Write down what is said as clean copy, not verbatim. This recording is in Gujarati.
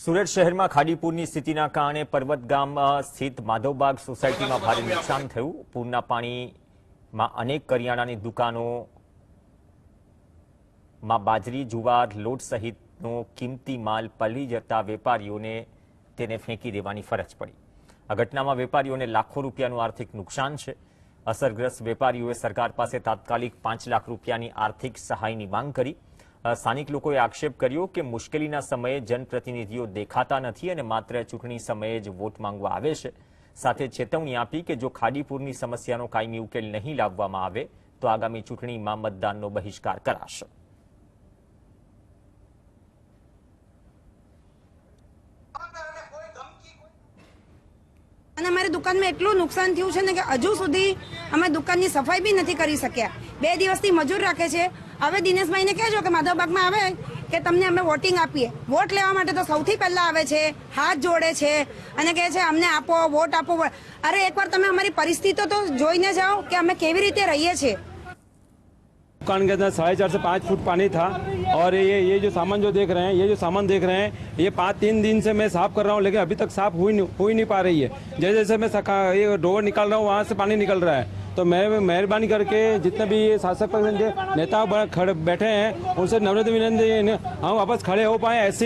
સુરત શહેરમાં ખાડીપુરની સ્થિતિના કારણે પર્વત ગામ સ્થિત માધવબાગ સોસાયટીમાં ભારે નુકસાન થયું। પૂરના પાણીમાં અનેક કરિયાણાની દુકાનોમાં બાજરી, જુવાર, લોટ સહિતનો કિંમતી માલ પલળી જતા વેપારીઓને તેને ફેંકી દેવાની ફરજ પડી। આ ઘટનામાં વેપારીઓને લાખો રૂપિયાનું આર્થિક નુકસાન છે। અસરગ્રસ્ત વેપારીઓએ સરકાર પાસે તાત્કાલિક 5 લાખ રૂપિયાની આર્થિક સહાયની માંગ કરી। સ્થાનિક લોકોએ આક્ષેપ કર્યો કે મુશ્કેલીના સમયે જનપ્રતિનિધિઓ દેખાતા નથી અને માત્ર ચૂંટણી સમયે જ વોટ માંગવા આવે છે। સાથે ચેતવણી આપી કે જો ખાડીપુરની સમસ્યાનો કાયમી ઉકેલ નહીં લાવવામાં આવે તો આગામી ચૂંટણીમાં મતદાનનો બહિષ્કાર કરાશે। અને અમારી દુકાનમાં એટલું નુકસાન થયું છે ને કે હજુ સુધી અમે દુકાનની સફાઈ બી નથી કરી શક્યા। 2 દિવસથી મજૂર રાખે છે। હવે દિનેશભાઈને કહેજો કે માધવબાગમાં આવે કે તમને અમે વોટિંગ આપીએ। વોટ લેવા માટે તો સૌથી પહેલા આવે છે, હાથ જોડે છે અને કહે છે અમને આપો, વોટ આપો। અરે એકવાર તમે અમારી પરિસ્થિતિ તો જોઈને જાઓ કે અમે કેવી રીતે રહીએ છીએ। दुकान के अंदर 4.5 से 5 फुट पानी था और ये जो सामान जो देख रहे हैं, ये जो सामान देख रहे हैं, ये 5-3 दिन से मैं साफ कर रहा हूँ लेकिन अभी तक साफ हो ही नहीं पा रही है। जैसे जैसे मैं ये डोर निकाल रहा हूँ वहाँ से पानी निकल रहा है। तो मैं मेहरबानी करके जितने भी शासक नेता बैठे हैं उनसे नम्र विनती हम वापस खड़े हो पाए ऐसे